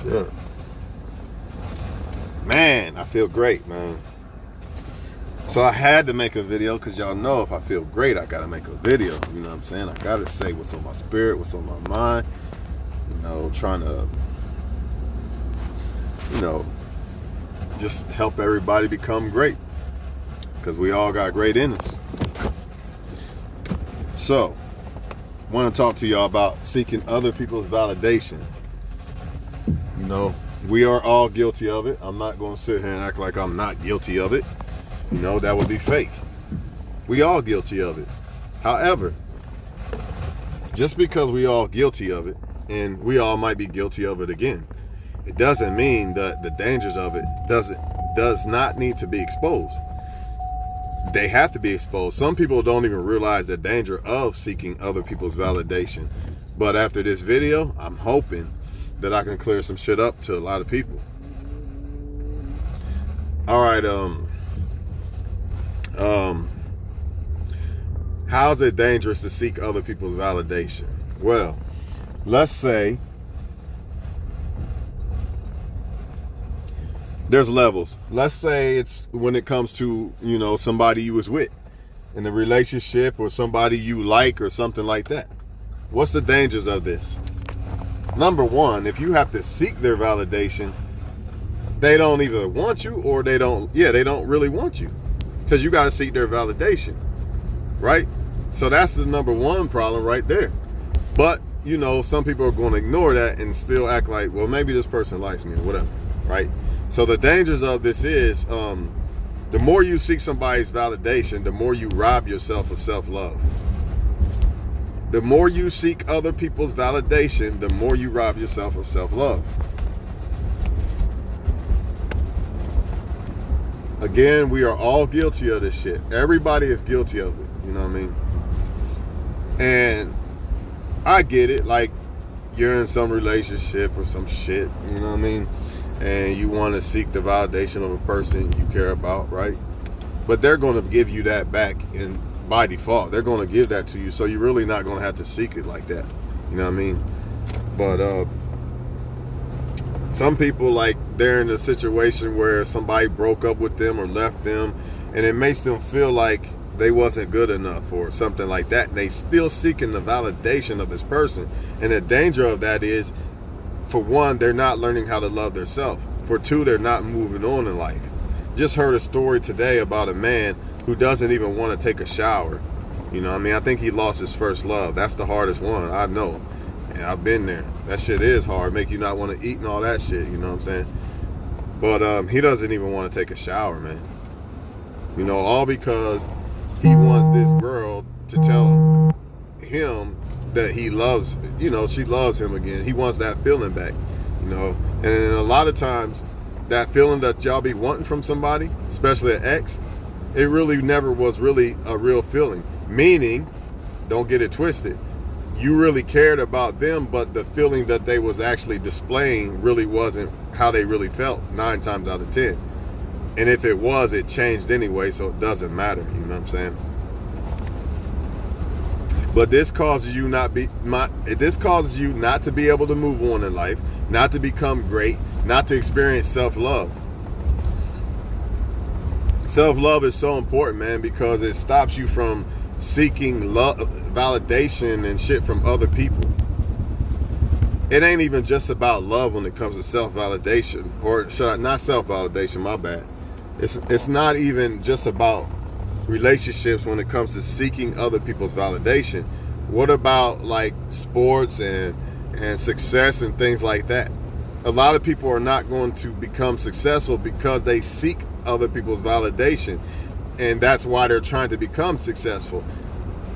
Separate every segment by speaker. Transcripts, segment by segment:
Speaker 1: Shit. Man, I feel great, man. So I had to make a video because y'all know if I feel great, I gotta make a video. You know what I'm saying? I gotta say what's on my spirit, what's on my mind. You know, trying to, you know, just help everybody become great. Because we all got great in us. So, want to talk to y'all about seeking other people's validation. You know, we are all guilty of it. I'm not going to sit here and act like I'm not guilty of it. You know, that would be fake. We all guilty of it. However, just because we all guilty of it, and we all might be guilty of it again, it doesn't mean that the dangers of it does not need to be exposed. They have to be exposed. Some people don't even realize the danger of seeking other people's validation. But after this video, I'm hoping that I can clear some shit up to a lot of people. All right, how's it dangerous to seek other people's validation? Well, let's say there's levels. Let's say it's when it comes to, you know, somebody you was with in a relationship or somebody you like or something like that. What's the dangers of this? Number one, if you have to seek their validation, they don't either want you or they don't really want you, because you got to seek their validation, right? So that's the number one problem right there. But, you know, some people are going to ignore that and still act like, well, maybe this person likes me or whatever, right? So the dangers of this is, the more you seek somebody's validation, the more you rob yourself of self-love. The more you seek other people's validation, the more you rob yourself of self-love. Again, we are all guilty of this shit. Everybody is guilty of it, you know what I mean? And I get it, like you're in some relationship or some shit, you know what I mean? And you want to seek the validation of a person you care about, right? But they're going to give you that back by default. They're going to give that to you, so you're really not going to have to seek it like that. You know what I mean? But some people, like, they're in a situation where somebody broke up with them or left them, and it makes them feel like they wasn't good enough or something like that. And they still seeking the validation of this person. And the danger of that is, for one, they're not learning how to love themselves. For two, they're not moving on in life. Just heard a story today about a man who doesn't even want to take a shower. You know what I mean? I think he lost his first love. That's the hardest one. I know. And I've been there. That shit is hard. Make you not want to eat and all that shit. You know what I'm saying? But he doesn't even want to take a shower, man. You know, all because he wants this girl to tell him that he loves, you know, she loves him again. He wants that feeling back, you know. And a lot of times, that feeling that y'all be wanting from somebody, especially an ex, it really never was really a real feeling. Meaning, don't get it twisted, you really cared about them, but the feeling that they was actually displaying really wasn't how they really felt 9 times out of 10. And if it was, it changed anyway, so it doesn't matter, you know what I'm saying? But this causes you not to be able to move on in life, not to become great, not to experience self-love. Self-love is so important, man, because it stops you from seeking love, validation and shit from other people. It ain't even just about love when it comes to self-validation, or not self-validation, my bad. It's not even just about relationships when it comes to seeking other people's validation. What about like sports and success and things like that? A lot of people are not going to become successful because they seek other people's validation, and that's why they're trying to become successful.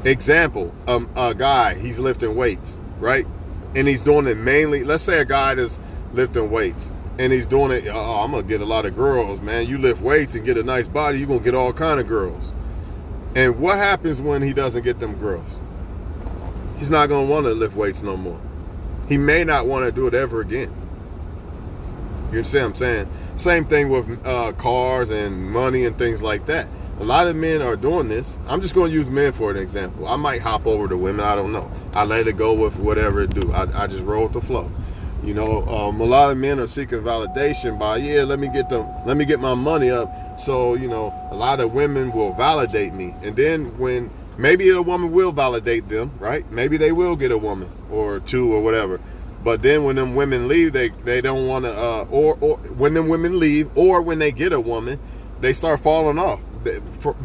Speaker 1: Example, a guy, he's lifting weights, right? And he's doing it mainly, let's say a guy that's lifting weights and he's doing it, oh, I'm gonna get a lot of girls, man. You lift weights and get a nice body, you're gonna get all kind of girls. And what happens when he doesn't get them girls? He's not gonna want to lift weights no more. He may not want to do it ever again. You see what I'm saying? Same thing with cars and money and things like that. A lot of men are doing this. I'm just going to use men for an example. I might hop over to women. I don't know. I let it go with whatever it do. I just roll with the flow. A lot of men are seeking validation by, let me get my money up. So, a lot of women will validate me. And then when maybe a woman will validate them, right? Maybe they will get a woman or two or whatever. But then when them women leave, they don't want to, or when them women leave, or when they get a woman, they start falling off.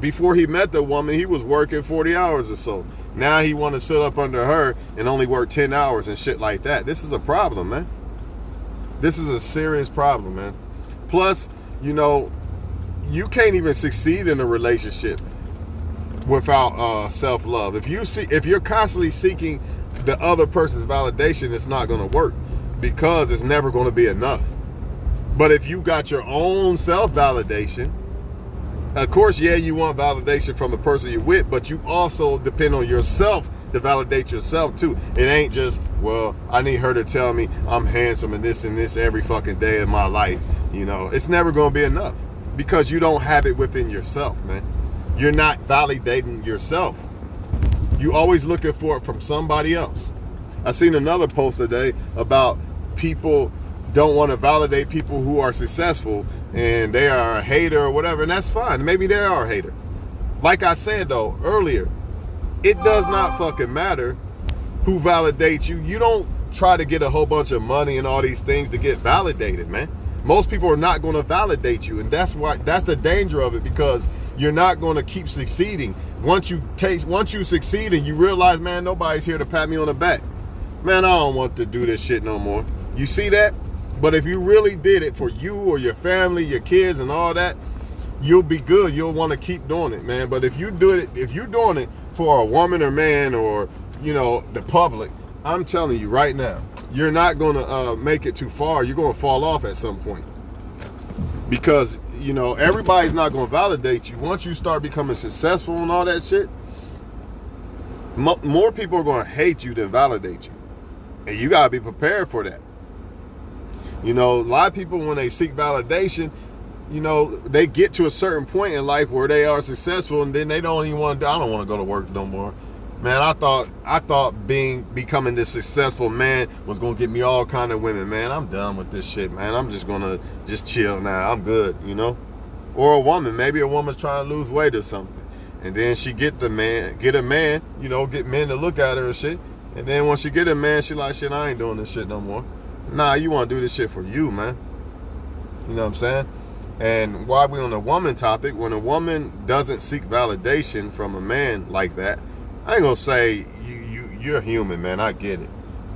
Speaker 1: Before he met the woman, he was working 40 hours or so. Now he want to sit up under her and only work 10 hours and shit like that. This is a problem, man. This is a serious problem, man. Plus, you can't even succeed in a relationship without self-love. If you're constantly seeking the other person's validation, it's not going to work, because it's never going to be enough. But if you got your own self-validation, of course, you want validation from the person you're with, but you also depend on yourself to validate yourself too. It ain't just, well, I need her to tell me I'm handsome and this every fucking day of my life. It's never going to be enough, because you don't have it within yourself, man. You're not validating yourself. You always looking for it from somebody else. I seen another post today about people don't want to validate people who are successful, and they are a hater or whatever, and that's fine. Maybe they are a hater. Like I said though earlier, it does not fucking matter who validates you. You don't try to get a whole bunch of money and all these things to get validated, man. Most people are not going to validate you, and that's the danger of it, because you're not going to keep succeeding. Once you succeed and you realize, man, nobody's here to pat me on the back, man, I don't want to do this shit no more. You see that? But if you really did it for you or your family, your kids and all that, you'll be good. You'll want to keep doing it, man. But if you're doing it for a woman or man or, the public, I'm telling you right now, you're not going to make it too far. You're going to fall off at some point, because, everybody's not going to validate you. Once you start becoming successful and all that shit, more people are going to hate you than validate you. And you got to be prepared for that. A lot of people, when they seek validation, they get to a certain point in life where they are successful, and then they don't even want to, I don't want to go to work no more. Man, I thought becoming this successful man was going to get me all kind of women. Man, I'm done with this shit, man. I'm just going to chill now. I'm good, Or a woman, maybe a woman's trying to lose weight or something. And then she get a man, get men to look at her and shit. And then once she get a man, she like, shit, I ain't doing this shit no more. Nah, you want to do this shit for you, man. You know what I'm saying? And while we're on the woman topic, when a woman doesn't seek validation from a man like that, I ain't gonna say you're human, man. I get it,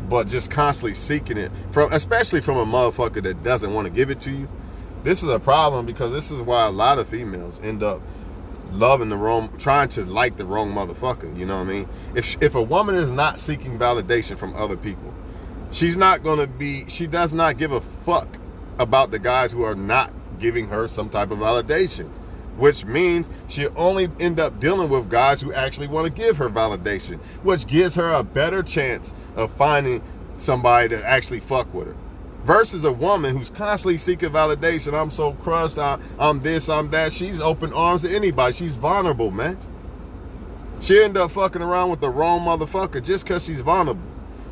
Speaker 1: but just constantly seeking it especially from a motherfucker that doesn't want to give it to you, this is a problem, because this is why a lot of females end up trying to like the wrong motherfucker. You know what I mean? If a woman is not seeking validation from other people, she does not give a fuck about the guys who are not giving her some type of validation, which means she'll only end up dealing with guys who actually want to give her validation, which gives her a better chance of finding somebody to actually fuck with her, versus a woman who's constantly seeking validation. I'm so crushed, I'm this, I'm that. She's open arms to anybody. She's vulnerable, man. She end up fucking around with the wrong motherfucker just because she's vulnerable.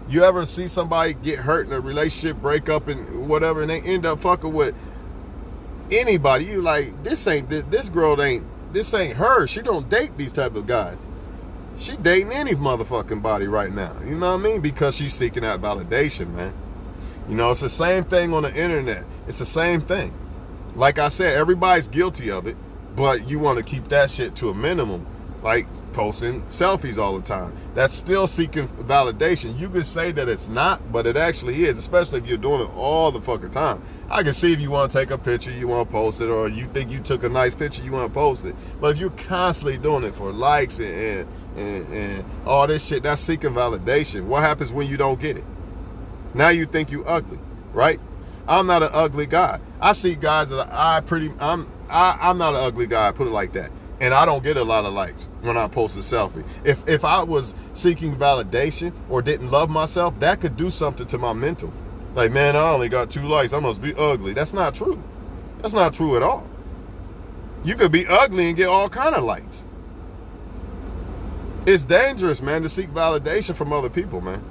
Speaker 1: You ever see somebody get hurt in a relationship, break up and whatever, and they end up fucking with anybody? You like, this ain't her. She don't date these type of guys. She dating any motherfucking body right now. You know what I mean? Because she's seeking out validation, man. It's the same thing on the internet. It's the same thing. Like I said, everybody's guilty of it, but you want to keep that shit to a minimum. Like posting selfies all the time. That's still seeking validation. You could say that it's not, but it actually is, especially if you're doing it all the fucking time. I can see if you want to take a picture, you want to post it, or you think you took a nice picture, you want to post it. But if you're constantly doing it for likes and all this shit, that's seeking validation. What happens when you don't get it? Now you think you ugly, right? I'm not an ugly guy. I see guys that I'm not an ugly guy, put it like that. And I don't get a lot of likes when I post a selfie. If I was seeking validation or didn't love myself, that could do something to my mental. Like, man, I only got 2 likes, I must be ugly. That's not true. That's not true at all. You could be ugly and get all kind of likes. It's dangerous, man, to seek validation from other people, man.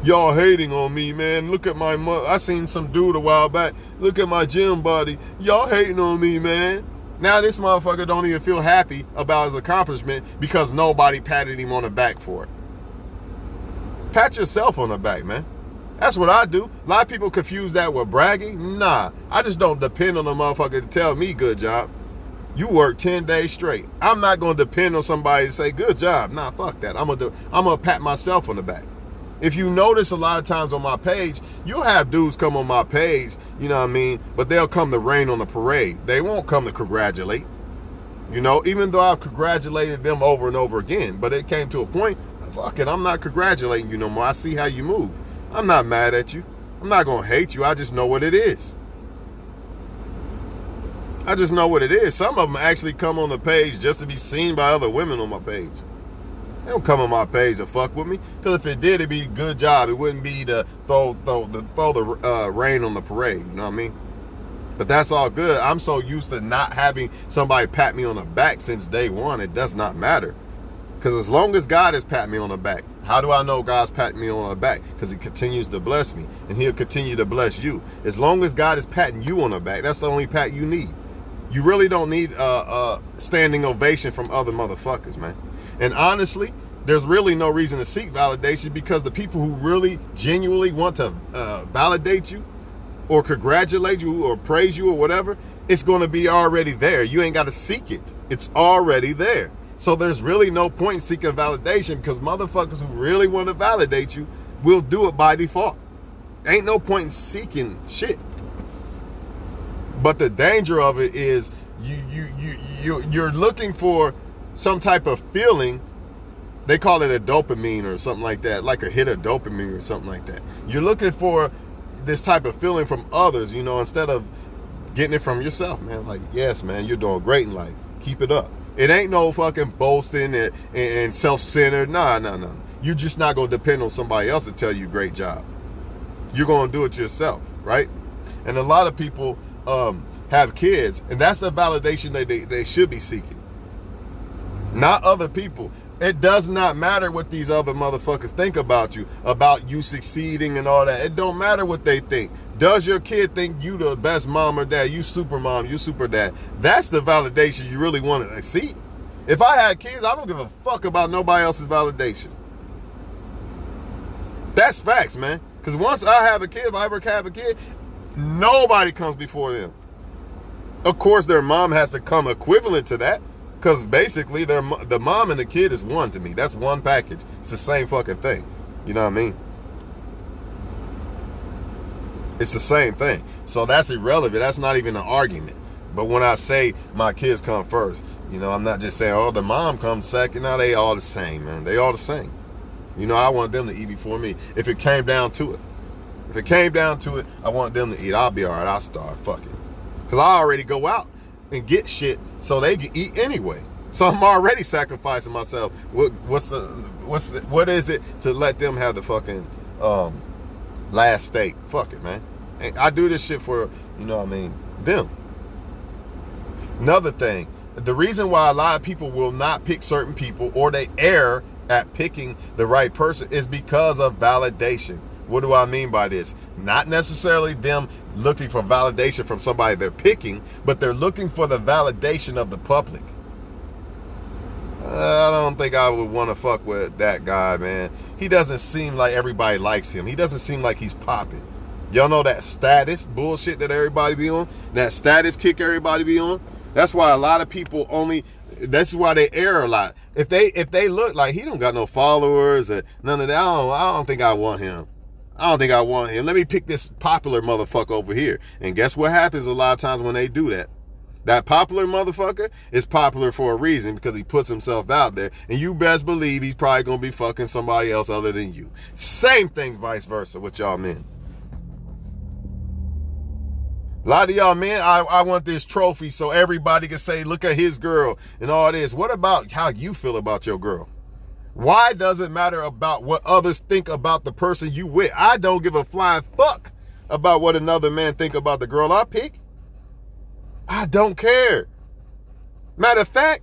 Speaker 1: Y'all hating on me, man. Look at my I seen some dude a while back. Look at my gym body. Y'all hating on me, man. Now this motherfucker don't even feel happy about his accomplishment because nobody patted him on the back for it. Pat yourself on the back, man. That's what I do. A lot of people confuse that with bragging. Nah, I just don't depend on the motherfucker to tell me good job. You work 10 days straight. I'm not going to depend on somebody to say good job. Nah, fuck that. I'm gonna pat myself on the back. If you notice a lot of times on my page, you'll have dudes come on my page, you know what I mean? But they'll come to rain on the parade. They won't come to congratulate. You know, even though I've congratulated them over and over again, but it came to a point, fuck it, I'm not congratulating you no more. I see how you move. I'm not mad at you. I'm not going to hate you. I just know what it is. I just know what it is. Some of them actually come on the page just to be seen by other women on my page. They don't come on my page to fuck with me. Because if it did, it'd be a good job. It wouldn't be to throw the rain on the parade. You know what I mean? But that's all good. I'm so used to not having somebody pat me on the back since day one. It does not matter. Because as long as God is patting me on the back, how do I know God's patting me on the back? Because he continues to bless me. And he'll continue to bless you. As long as God is patting you on the back, that's the only pat you need. You really don't need a standing ovation from other motherfuckers, man. And honestly, there's really no reason to seek validation because the people who really genuinely want to validate you or congratulate you or praise you or whatever, it's going to be already there. You ain't got to seek it. It's already there. So there's really no point in seeking validation because motherfuckers who really want to validate you will do it by default. Ain't no point in seeking shit. But the danger of it is you're looking for some type of feeling. They call it a dopamine or something like that, like a hit of dopamine or something like that. You're looking for this type of feeling from others, you know, instead of getting it from yourself, man. Like, yes, man, you're doing great in life. Keep it up. It ain't no fucking boasting and self-centered. Nah. You're just not going to depend on somebody else to tell you great job. You're going to do it yourself, right? And a lot of people have kids, and that's the validation they should be seeking. Not other people. It does not matter what these other motherfuckers think about you succeeding and all that. It don't matter what they think. Does your kid think you the best mom or dad? You super mom, you super dad. That's the validation you really want to see. If I had kids, I don't give a fuck about nobody else's validation. That's facts, man. Because once I have a kid, if I ever have a kid, nobody comes before them. Of course, their mom has to come equivalent to that. Because basically, the mom and the kid is one to me. That's one package. It's the same fucking thing. You know what I mean? It's the same thing. So that's irrelevant. That's not even an argument. But when I say my kids come first, you know, I'm not just saying, oh, the mom comes second. No, they all the same, man. They all the same. You know, I want them to eat before me. If it came down to it. If it came down to it, I want them to eat. I'll be all right. I'll starve. Fuck it. Because I already go out and get shit so they can eat anyway. So I'm already sacrificing myself. What is it to let them have the fucking last steak? Fuck it, man. I do this shit for, you know what I mean, them. Another thing, the reason why a lot of people will not pick certain people or they err at picking the right person is because of validation. What do I mean by this? Not necessarily them looking for validation from somebody they're picking, but they're looking for the validation of the public. I don't think I would want to fuck with that guy, man. He doesn't seem like everybody likes him. He doesn't seem like he's popping. Y'all know that status bullshit that everybody be on? That status kick everybody be on? That's why a lot of people that's why they err a lot. If they look like he don't got no followers or none of that, I don't think I want him. I don't think I want him. Let me pick this popular motherfucker over here. And guess what happens a lot of times when they do that? That popular motherfucker is popular for a reason because he puts himself out there. And you best believe he's probably going to be fucking somebody else other than you. Same thing vice versa with y'all men. A lot of y'all men, I want this trophy so everybody can say, look at his girl and all this. What about how you feel about your girl? Why does it matter about what others think about the person you with? I don't give a flying fuck about what another man think about the girl I pick. I don't care. Matter of fact,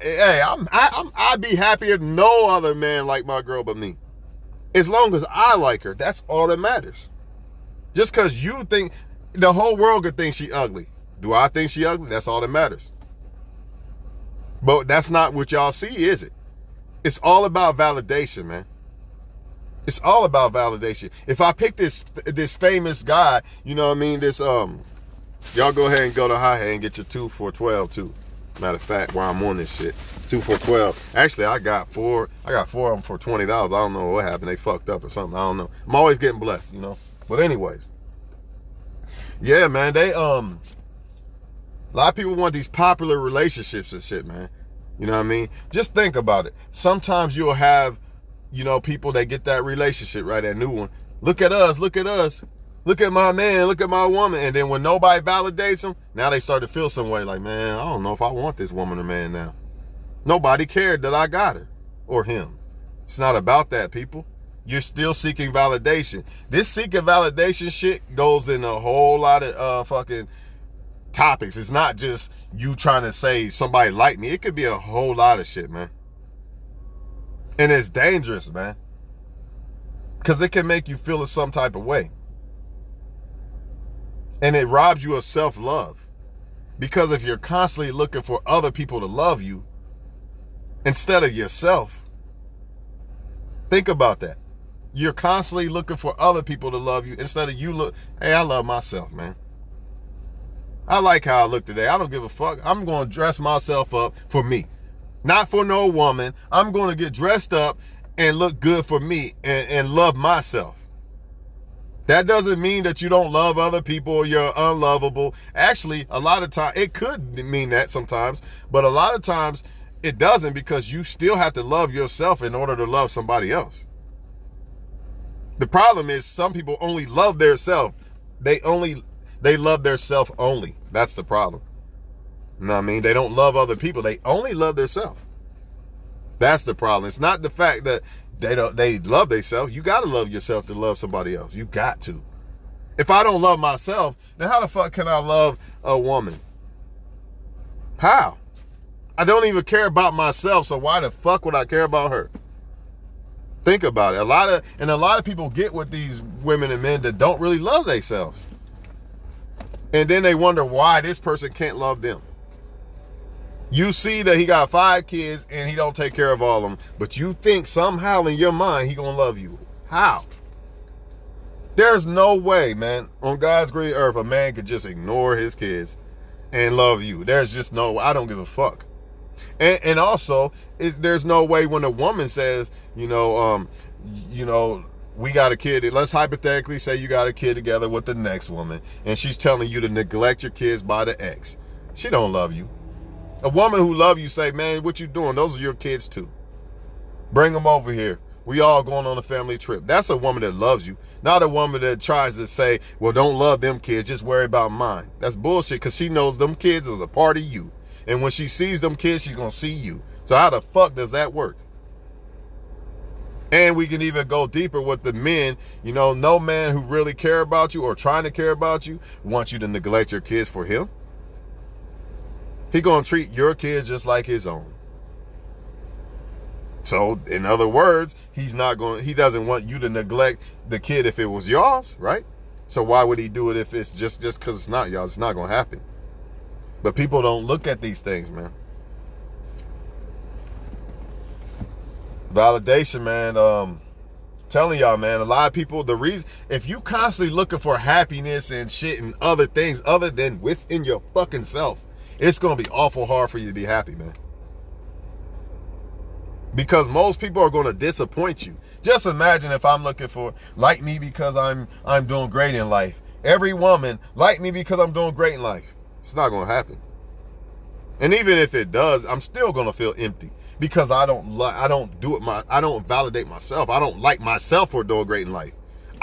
Speaker 1: hey, I'd be happy if no other man liked my girl but me. As long as I like her, that's all that matters. Just because you think, the whole world could think she ugly. Do I think she ugly? That's all that matters. But that's not what y'all see, is it? It's all about validation, man. It's all about validation. If I pick this famous guy, you know what I mean, y'all go ahead and go to Hi-Hat and get your 2 for $12 too. Matter of fact, while I'm on this shit, 2 for $12. Actually, I got four of them for $20. I don't know what happened. They fucked up or something. I don't know. I'm always getting blessed, you know. But anyways, yeah, man. They a lot of people want these popular relationships and shit, man. You know what I mean? Just think about it. Sometimes you'll have, you know, people that get that relationship, right? That new one. Look at us. Look at us. Look at my man, look at my woman. And then when nobody validates them, now they start to feel some way like, man, I don't know if I want this woman or man now. Nobody cared that I got her or him. It's not about that, people. You're still seeking validation. This seeking validation shit goes in a whole lot of fucking topics. It's not just you trying to say somebody like me. It could be a whole lot of shit, man. And it's dangerous, man. Because it can make you feel some type of way. And it robs you of self-love. Because if you're constantly looking for other people to love you instead of yourself, think about that. You're constantly looking for other people to love you instead of you hey, I love myself, man. I like how I look today. I don't give a fuck. I'm going to dress myself up for me. Not for no woman. I'm going to get dressed up and look good for me and love myself. That doesn't mean that you don't love other people or you're unlovable. Actually, a lot of times, it could mean that sometimes, but a lot of times it doesn't, because you still have to love yourself in order to love somebody else. The problem is some people only love their self. They love their self only. That's the problem. You know what I mean? They don't love other people. They only love their self. That's the problem. It's not the fact that they love themselves. You got to love yourself to love somebody else. You got to. If I don't love myself, then how the fuck can I love a woman? How? I don't even care about myself, so why the fuck would I care about her? Think about it. A lot of people get with these women and men that don't really love themselves. And then they wonder why this person can't love them. You see that he got 5 kids and he don't take care of all of them, but you think somehow in your mind he gonna love you. How? There's no way, man, on God's green earth a man could just ignore his kids and love you. There's just no, I don't give a fuck. And also, there's no way when a woman says, we got a kid. Let's hypothetically say you got a kid together with the next woman, and she's telling you to neglect your kids by the ex. She don't love you. A woman who love you say, man, what you doing? Those are your kids too. Bring them over here. We all going on a family trip. That's a woman that loves you. Not a woman that tries to say, well, don't love them kids, just worry about mine. That's bullshit, because she knows them kids is a part of you. And when she sees them kids, she's going to see you. So how the fuck does that work? And we can even go deeper with the men. No man who really care about you or trying to care about you wants you to neglect your kids for him. He gonna treat your kids just like his own. So, in other words, he doesn't want you to neglect the kid if it was yours, right? So why would he do it if it's just because it's not yours? It's not gonna happen. But people don't look at these things, man. Validation, man. Telling y'all, man, a lot of people, the reason, if you constantly looking for happiness and shit and other things other than within your fucking self, it's going to be awful hard for you to be happy, man. Because most people are going to disappoint you. Just imagine if I'm looking for, like me because I'm doing great in life. Every woman, like me because I'm doing great in life. It's not going to happen. And even if it does, I'm still going to feel empty. Because I don't validate myself. I don't like myself for doing great in life.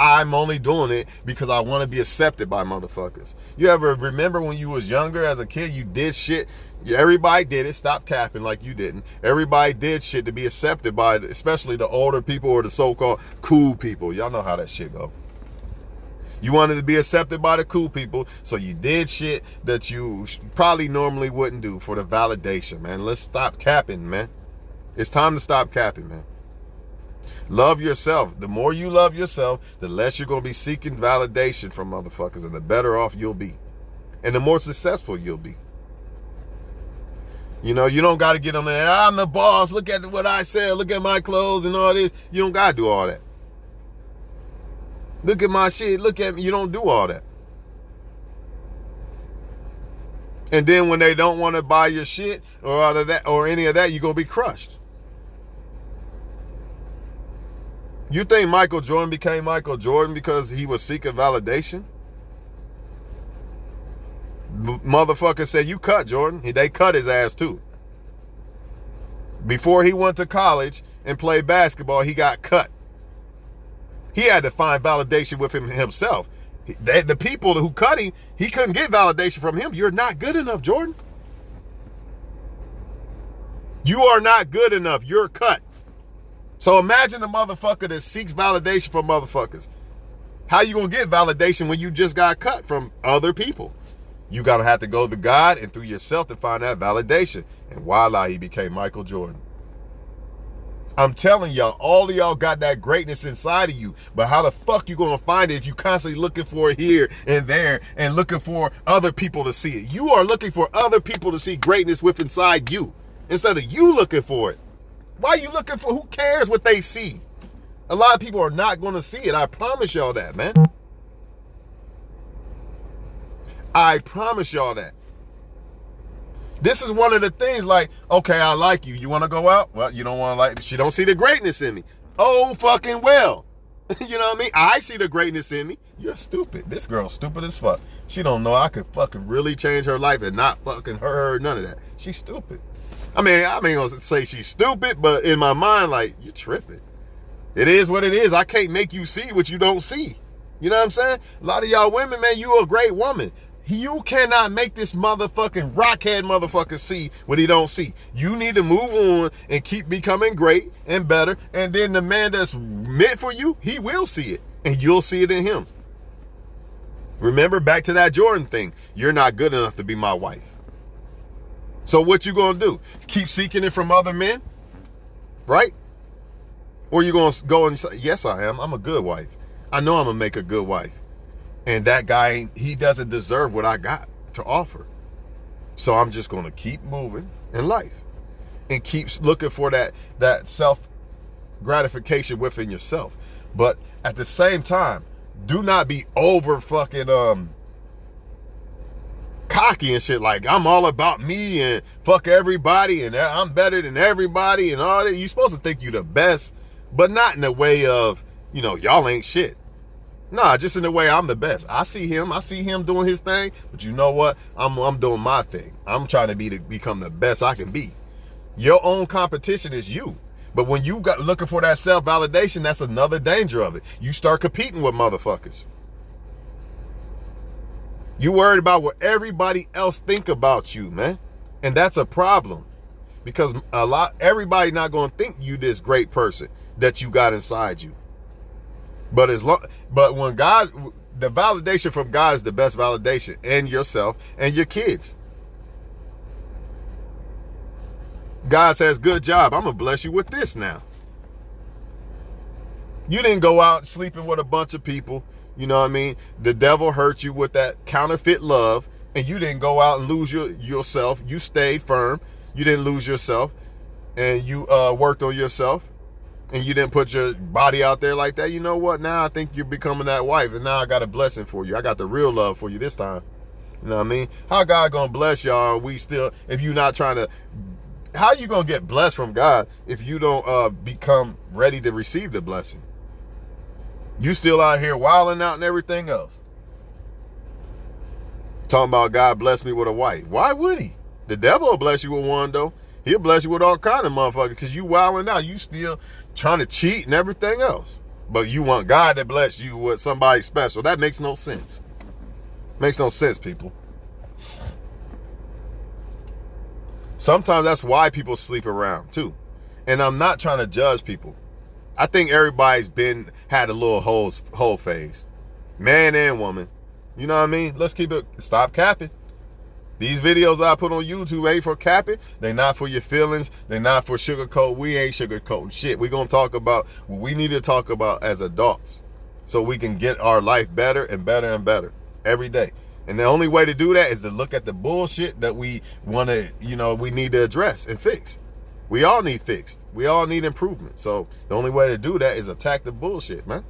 Speaker 1: I'm only doing it because I want to be accepted by motherfuckers. You ever remember when you was younger as a kid, you did shit? Everybody did it. Stop capping like you didn't. Everybody did shit to be accepted by, especially the older people or the so-called cool people. Y'all know how that shit go. You wanted to be accepted by the cool people, so you did shit that you probably normally wouldn't do for the validation, man. Let's stop capping, man. It's time to stop capping, man. Love yourself. The more you love yourself, the less you're going to be seeking validation from motherfuckers, and the better off you'll be. And the more successful you'll be. You know, you don't got to get on there, I'm the boss, look at what I said, look at my clothes and all this. You don't got to do all that. Look at my shit, look at me. You don't do all that. And then when they don't want to buy your shit or out of that or any of that, you're going to be crushed. You think Michael Jordan became Michael Jordan because he was seeking validation? Motherfucker said, you cut, Jordan. They cut his ass too. Before he went to college and played basketball, he got cut. He had to find validation with himself. The people who cut him, he couldn't get validation from him. You're not good enough, Jordan. You are not good enough. You're cut. So imagine a motherfucker that seeks validation from motherfuckers. How you gonna get validation when you just got cut from other people? You gotta have to go to God and through yourself to find that validation. And voila, he became Michael Jordan. I'm telling y'all, all of y'all got that greatness inside of you. But how the fuck you gonna find it if you constantly looking for it here and there and looking for other people to see it? You are looking for other people to see greatness with inside you instead of you looking for it. Why are you looking for? Who cares what they see? A lot of people are not gonna see it. I promise y'all that, man. I promise y'all that. This is one of the things like, okay, I like you. You want to go out? Well, you don't want to like me. She don't see the greatness in me. Oh, fucking well. You know what I mean? I see the greatness in me. You're stupid. This girl's stupid as fuck. She don't know I could fucking really change her life and not fucking her, none of that. She's stupid. I mean, I ain't gonna say she's stupid, but in my mind, like, you're tripping. It is what it is. I can't make you see what you don't see. You know what I'm saying? A lot of y'all women, man, you a great woman. You cannot make this motherfucking rockhead motherfucker see what he don't see. You need to move on and keep becoming great and better. And then the man that's meant for you, he will see it. And you'll see it in him. Remember, back to that Jordan thing. You're not good enough to be my wife. So what you gonna do? Keep seeking it from other men? Right? Or you gonna go and say, yes, I am. I'm a good wife. I know I'm gonna make a good wife. And that guy, he doesn't deserve what I got to offer. So I'm just going to keep moving in life and keep looking for that self gratification within yourself. But at the same time, do not be over fucking cocky and shit like I'm all about me and fuck everybody and I'm better than everybody and all that. You're supposed to think you're the best, but not in the way of, you know, y'all ain't shit. Nah, just in the way I'm the best. I see him doing his thing, but you know what? I'm doing my thing. I'm trying to become the best I can be. Your own competition is you. But when you got looking for that self-validation, that's another danger of it. You start competing with motherfuckers. You worried about what everybody else think about you, man. And that's a problem. Because everybody not gonna think you this great person that you got inside you. But when God, the validation from God is the best validation, and yourself and your kids. God says, good job. I'm going to bless you with this now. You didn't go out sleeping with a bunch of people. You know what I mean? The devil hurt you with that counterfeit love, and you didn't go out and lose yourself. You stayed firm. You didn't lose yourself, and you worked on yourself. And you didn't put your body out there like that. You know what? Now I think you're becoming that wife. And now I got a blessing for you. I got the real love for you this time. You know what I mean? How God gonna bless y'all and we still, if you're not trying to, how you gonna get blessed from God if you don't become ready to receive the blessing? You still out here wilding out and everything else. Talking about God bless me with a wife. Why would he? The devil will bless you with one though. He'll bless you with all kind of motherfuckers because you wilding out. You still trying to cheat and everything else. But you want God to bless you with somebody special. That makes no sense. Makes no sense, people. Sometimes that's why people sleep around too. And I'm not trying to judge people. I think everybody's had a little whole phase. Man and woman. You know what I mean? Let's keep it, stop capping. These videos I put on YouTube ain't for capping. They not for your feelings. They not for sugarcoat. We ain't sugarcoating shit. We gonna talk about what we need to talk about as adults, so we can get our life better and better and better every day. And the only way to do that is to look at the bullshit that we want to, we need to address and fix. We all need fixed. We all need improvement. So the only way to do that is attack the bullshit, man.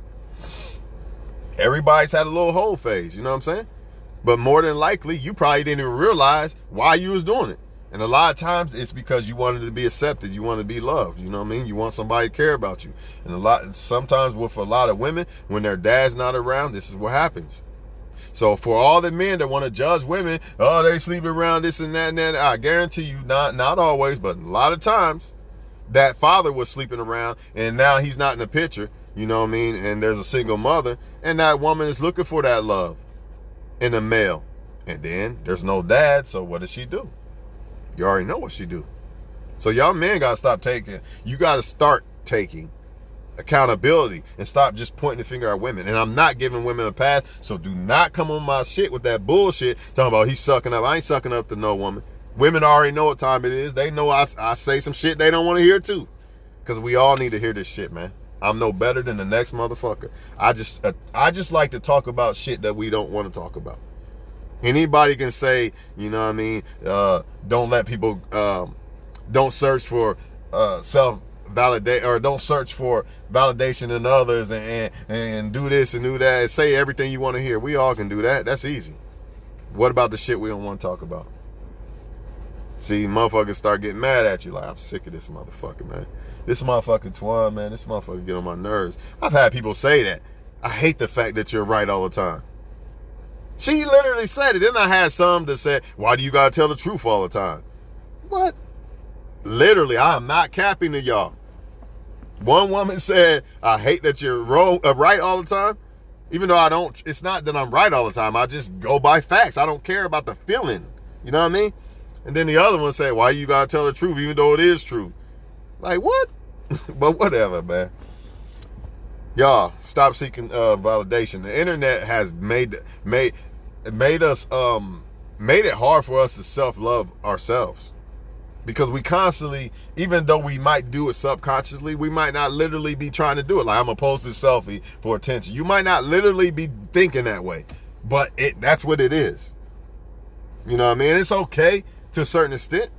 Speaker 1: Everybody's had a little whole phase, you know what I'm saying? But more than likely, you probably didn't even realize why you was doing it. And a lot of times it's because you wanted to be accepted. You want to be loved. You know what I mean? You want somebody to care about you. And sometimes with a lot of women, when their dad's not around, this is what happens. So for all the men that want to judge women, oh, they sleeping around this and that and that, I guarantee you, not always, but a lot of times, that father was sleeping around and now he's not in the picture, you know what I mean? And there's a single mother, and that woman is looking for that love in a male. And then there's no dad, so what does she do? You already know what she do. So y'all men got to stop taking, you got to start taking accountability and stop just pointing the finger at women. And I'm not giving women a pass, so do not come on my shit with that bullshit talking about he's sucking up. I ain't sucking up to no woman. Women already know what time it is. They know I say some shit they don't want to hear too, because we all need to hear this shit, man. I'm no better than the next motherfucker. I just like to talk about shit that we don't want to talk about. Anybody can say, you know what I mean, don't let people, don't search for self-validate, or don't search for validation in others, and do this and do that, and say everything you want to hear. We all can do that. That's easy. What about the shit we don't want to talk about? See, motherfuckers start getting mad at you like, I'm sick of this motherfucker, man. This motherfucker Twan, man, this motherfucker get on my nerves. I've had people say that. I hate the fact that you're right all the time. She literally said it. Then I had some that said, why do you gotta tell the truth all the time? What? Literally, I am not capping to y'all. One woman said, I hate that you're right all the time. Even though I don't, it's not that I'm right all the time. I just go by facts. I don't care about the feeling. You know what I mean? And then the other one said, why you gotta tell the truth even though it is true? Like, what? But whatever, man. Y'all, stop seeking validation. The internet has made it hard for us to self-love ourselves. Because we constantly, even though we might do it subconsciously, we might not literally be trying to do it. Like, I'm gonna post this selfie for attention. You might not literally be thinking that way, but that's what it is. You know what I mean? It's okay to a certain extent.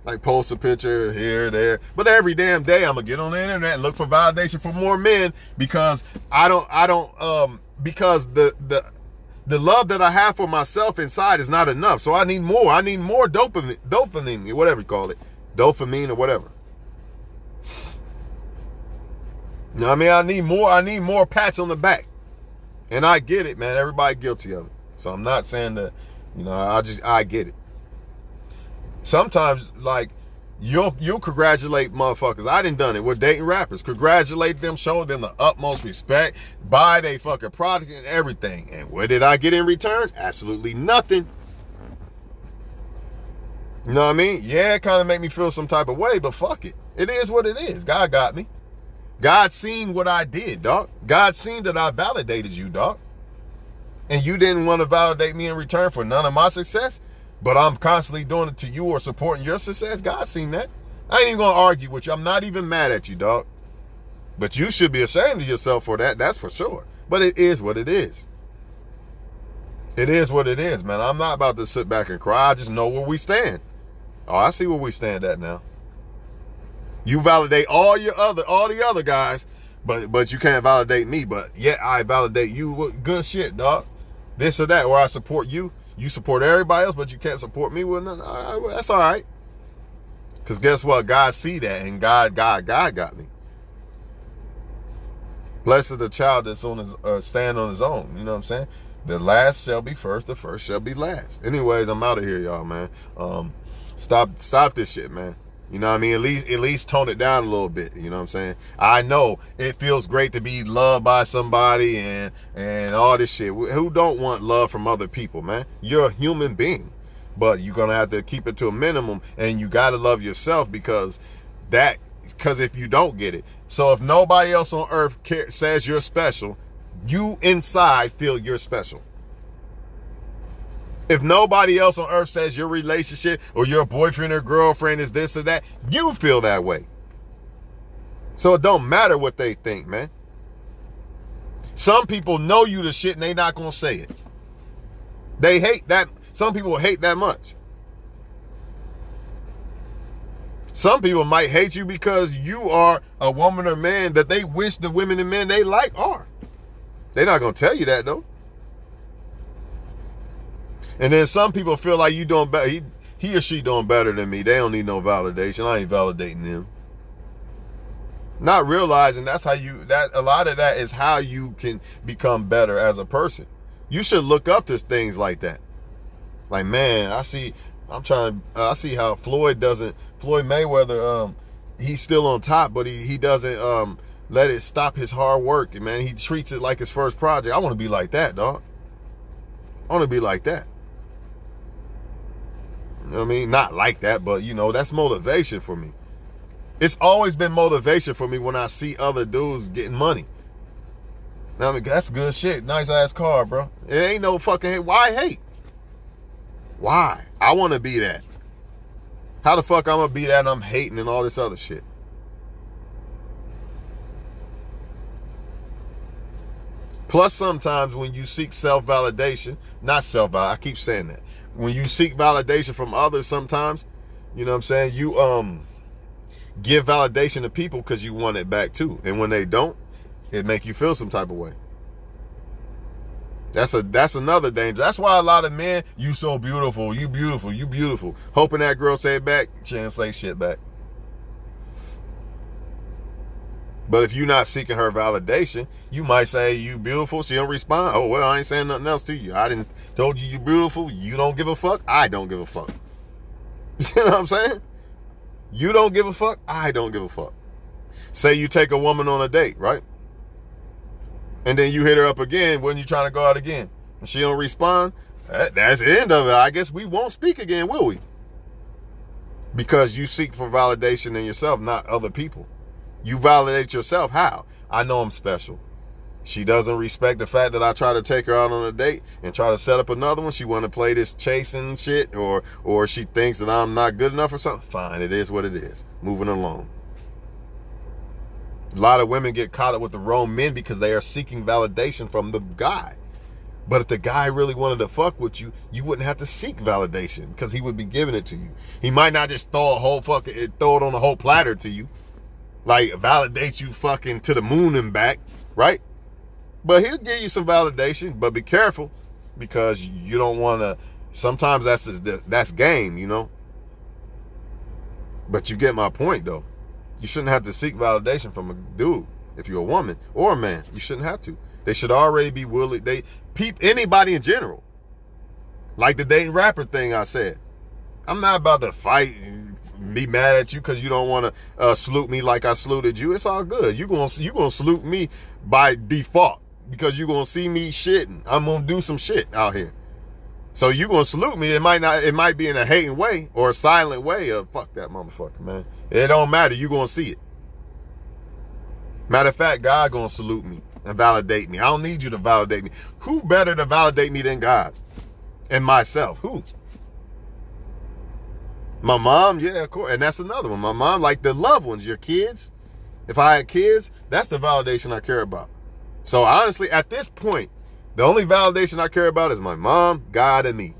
Speaker 1: Like, post a picture here, there. But every damn day I'm gonna get on the internet and look for validation for more men, because because the love that I have for myself inside is not enough. So I need more. I need more dopamine, whatever you call it. Dopamine or whatever. You know what I mean? I need more pats on the back. And I get it, man. Everybody guilty of it. So I'm not saying that, I get it. Sometimes, like, you'll congratulate motherfuckers. I done it with dating rappers. Congratulate them, show them the utmost respect, buy they fucking product and everything. And what did I get in return? Absolutely nothing. You know what I mean? Yeah, it kind of made me feel some type of way, but fuck it. It is what it is. God got me. God seen what I did, dog. God seen that I validated you, dog. And you didn't want to validate me in return for none of my success, but I'm constantly doing it to you or supporting your success. God seen that. I ain't even going to argue with you. I'm not even mad at you, dog. But you should be ashamed of yourself for that. That's for sure. But it is what it is. It is what it is, man. I'm not about to sit back and cry. I just know where we stand. Oh, I see where we stand at now. You validate all the other guys, but you can't validate me. But yet I validate you with good shit, dog. This or that, or I support you. You support everybody else, but you can't support me with nothing. That's all right. Because guess what? God see that, and God got me. Blessed is the child that's on his stand on his own. You know what I'm saying? The last shall be first, the first shall be last. Anyways, I'm out of here, y'all, man. Stop this shit, man. You know what I mean? At least tone it down a little bit. You know what I'm saying? I know it feels great to be loved by somebody and all this shit. Who don't want love from other people, man? You're a human being, but you're gonna have to keep it to a minimum, and you gotta love yourself, because if you don't get it. So if nobody else on earth says you're special, you inside feel you're special. If nobody else on earth says your relationship or your boyfriend or girlfriend is this or that, you feel that way. So it don't matter what they think, man. Some people know you the shit and they not gonna say it. They hate that. Some people hate that much. Some people might hate you because you are a woman or man that they wish the women and men they like are. They're not gonna tell you that though. And then some people feel like you doing better. He or she doing better than me. They don't need no validation. I ain't validating them. Not realizing that a lot of that is how you can become better as a person. You should look up to things like that. Like, man, I see how Floyd Mayweather, he's still on top, but he doesn't let it stop his hard work. And man, he treats it like his first project. I want to be like that, dog. I want to be like that. You know what I mean? Not like that, but that's motivation for me. It's always been motivation for me when I see other dudes getting money. Now, I mean, that's good shit. Nice ass car, bro. It ain't no fucking hate. Why hate? Why? I want to be that. How the fuck I'm going to be that and I'm hating and all this other shit? Plus, sometimes when you seek self-validation, I keep saying that. When you seek validation from others sometimes, you know what I'm saying, you give validation to people because you want it back too. And when they don't, it make you feel some type of way. That's another danger. That's why a lot of men, you so beautiful, you beautiful, you beautiful. Hoping that girl say it back, she ain't say shit back. But if you're not seeking her validation, you might say you beautiful, she don't respond. Oh, well, I ain't saying nothing else to you. I didn't told you beautiful, you don't give a fuck, I don't give a fuck. You know what I'm saying? You don't give a fuck, I don't give a fuck. Say you take a woman on a date, right? And then you hit her up again when you're trying to go out again. And she don't respond, that's the end of it. I guess we won't speak again, will we? Because you seek for validation in yourself, not other people. You validate yourself. How? I know I'm special. She doesn't respect the fact that I try to take her out on a date and try to set up another one. She want to play this chasing shit, or she thinks that I'm not good enough or something. Fine, it is what it is. Moving along. A lot of women get caught up with the wrong men because they are seeking validation from the guy. But if the guy really wanted to fuck with you, you wouldn't have to seek validation because he would be giving it to you. He might not just throw it on a whole platter to you. Like, validate you fucking to the moon and back, right? But he'll give you some validation, but be careful because you don't want to. Sometimes that's game, But you get my point, though. You shouldn't have to seek validation from a dude if you're a woman or a man. You shouldn't have to. They should already be willing. Anybody in general, like the dating rapper thing I said. I'm not about to fight and be mad at you because you don't want to salute me like I saluted you. It's all good. You gonna salute me by default because you gonna see me shitting. I'm gonna do some shit out here. So you gonna salute me. It might be in a hating way or a silent way of fuck that motherfucker, man. It don't matter. You gonna see it. Matter of fact, God gonna salute me and validate me. I don't need you to validate me. Who better to validate me than God and myself? Who? My mom, yeah, of course. And that's another one. My mom, like the loved ones, your kids. If I had kids, that's the validation I care about. So honestly, at this point, the only validation I care about is my mom, God, and me.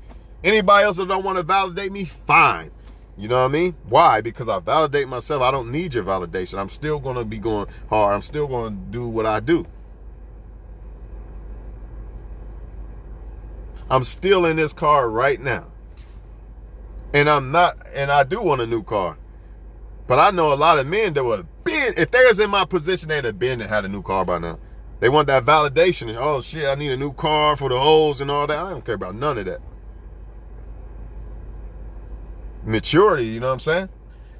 Speaker 1: Anybody else that don't want to validate me, fine. You know what I mean? Why? Because I validate myself. I don't need your validation. I'm still going to be going hard. I'm still going to do what I do. I'm still in this car right now. And I do want a new car. But I know a lot of men that would have been, if they was in my position, they'd have been and had a new car by now. They want that validation. Oh shit, I need a new car for the hoes and all that. I don't care about none of that. Maturity, you know what I'm saying?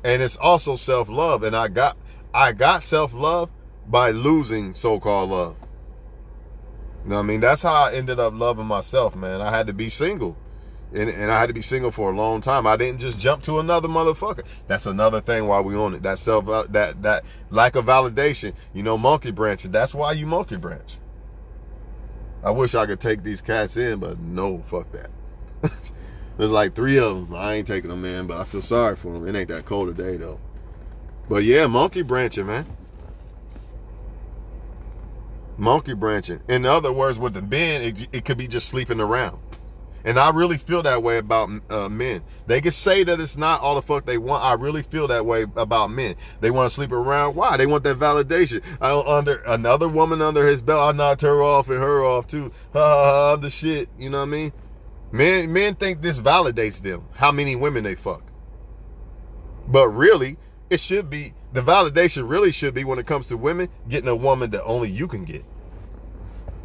Speaker 1: And it's also self-love. And I got self-love by losing so-called love. You know what I mean? That's how I ended up loving myself, man. I had to be single. And I had to be single for a long time. I didn't just jump to another motherfucker. That's another thing while we on it. That that lack of validation. Monkey branching. That's why you monkey branch. I wish I could take these cats in, but no, fuck that. There's like 3 of them. I ain't taking them, man, but I feel sorry for them. It ain't that cold today, though. But yeah, monkey branching, man. Monkey branching. In other words, with the men, it could be just sleeping around. And I really feel that way about men. They can say that it's not all the fuck they want. I really feel that way about men. They want to sleep around. Why? They want that validation. Under another woman under his belt, I knocked her off and her off too. The shit. You know what I mean? Men think this validates them, how many women they fuck. But really, it should be, the validation really should be, when it comes to women, getting a woman that only you can get.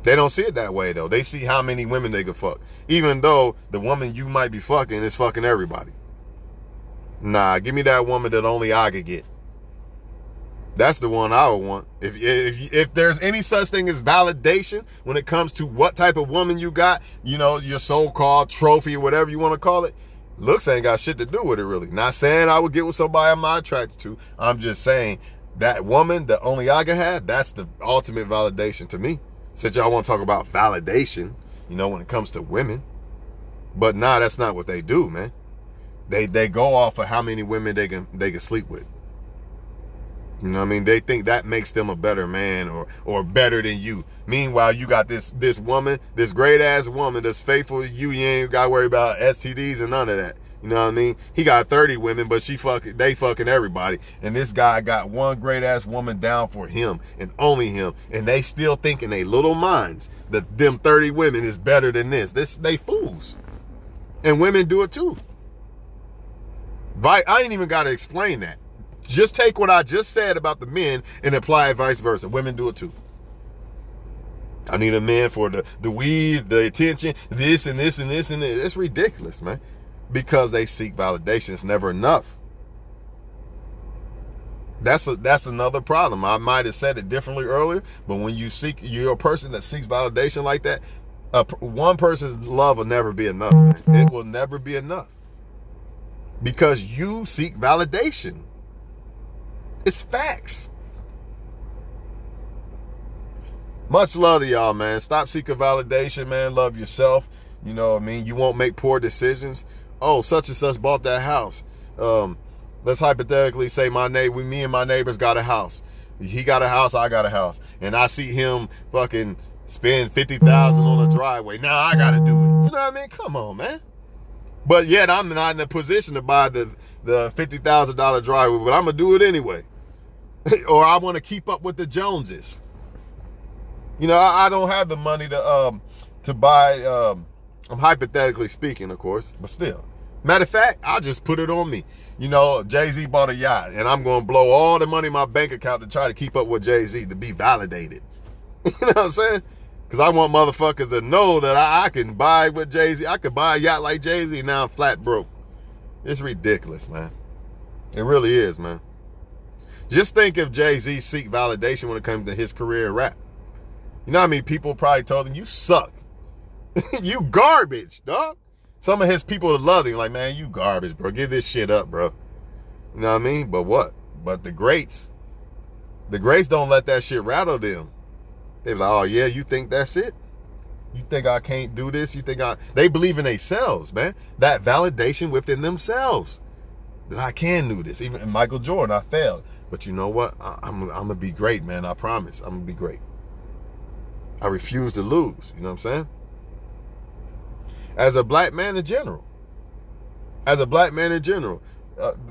Speaker 1: They don't see it that way, though. They see how many women they could fuck. Even though the woman you might be fucking is fucking everybody. Nah, give me that woman that only I could get. That's the one I would want. If there's any such thing as validation when it comes to what type of woman you got, you know, your so-called trophy or whatever you want to call it, looks ain't got shit to do with it, really. Not saying I would get with somebody I'm not attracted to. I'm just saying that woman that only I can have, that's the ultimate validation to me. Since y'all want to talk about validation, you know, when it comes to women. But nah, that's not what they do, man. They go off of how many women they can sleep with. You know what I mean? They think that makes them a better man or better than you. Meanwhile, you got this woman, this great ass woman that's faithful to you. You ain't got to worry about STDs and none of that. You know what I mean? He got 30 women, but they fucking everybody. And this guy got one great ass woman down for him and only him. And they still think in their little minds that them 30 women is better than this. They fools. And women do it too. I ain't even got to explain that. Just take what I just said about the men and apply it vice versa. Women do it too. I need a man for the weed, the attention, this and this and this and this. It's ridiculous, man. Because they seek validation. It's never enough. That's another problem. I might have said it differently earlier, but when you're a person that seeks validation like that, one person's love will never be enough, man. It will never be enough. Because you seek validation. It's facts. Much love to y'all, man. Stop seeking validation, man. Love yourself. You know what I mean? You won't make poor decisions. Oh, such and such bought that house. Let's hypothetically say me and my neighbors got a house. He got a house, I got a house. And I see him fucking spend $50,000 on a driveway. Now I got to do it. You know what I mean? Come on, man. But yet I'm not in a position to buy the $50,000 driveway, but I'm going to do it anyway. Or I want to keep up with the Joneses. You know, I don't have the money to buy, I'm hypothetically speaking, of course, but still. Matter of fact, I'll just put it on me. You know, Jay-Z bought a yacht, and I'm going to blow all the money in my bank account to try to keep up with Jay-Z, to be validated. You know what I'm saying? Because I want motherfuckers to know that I can buy with Jay-Z. I could buy a yacht like Jay-Z, now I'm flat broke. It's ridiculous, man. It really is, man. Just think if Jay-Z seek validation when it comes to his career in rap. You know what I mean? People probably told him, you suck. You garbage, dog. Some of his people that love him, like, man, you garbage, bro. Give this shit up, bro. You know what I mean? But what? But the greats don't let that shit rattle them. They be like, oh yeah, you think that's it? You think I can't do this? You think they believe in themselves, man. That validation within themselves. That I can do this. Even Michael Jordan, I failed. But you know what? I'm going to be great, man. I promise. I'm going to be great. I refuse to lose. You know what I'm saying? As a black man in general.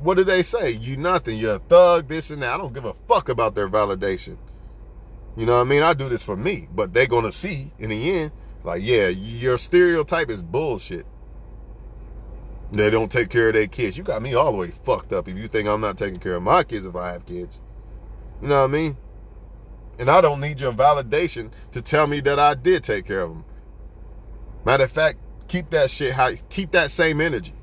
Speaker 1: What do they say? You nothing. You're a thug, this and that. I don't give a fuck about their validation. You know what I mean? I do this for me. But they're going to see in the end, like, yeah, your stereotype is bullshit. They don't take care of their kids. You got me all the way fucked up if you think I'm not taking care of my kids if I have kids. You know what I mean? And I don't need your validation to tell me that I did take care of them. Matter of fact, keep that shit high. Keep that same energy.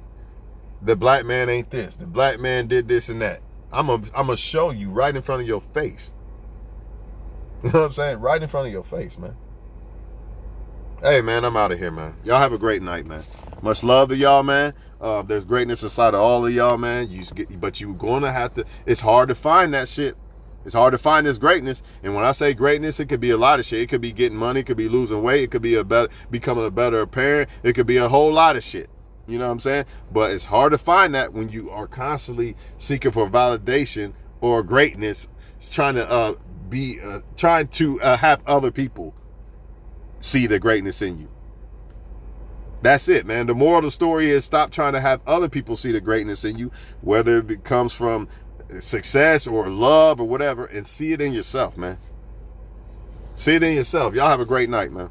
Speaker 1: The black man ain't this. The black man did this and that. I'm gonna show you right in front of your face. You know what I'm saying? Right in front of your face, man. Hey, man, I'm out of here, man. Y'all have a great night, man. Much love to y'all, man. There's greatness inside of all of y'all, man. But you're going to have to, it's hard to find that shit. It's hard to find this greatness. And when I say greatness, it could be a lot of shit. It could be getting money. It could be losing weight. It could be becoming a better parent. It could be a whole lot of shit. You know what I'm saying? But it's hard to find that when you are constantly seeking for validation or greatness, trying to have other people see the greatness in you. That's it, man. The moral of the story is stop trying to have other people see the greatness in you, whether it comes from success or love or whatever, and see it in yourself, man. See it in yourself. Y'all have a great night, man.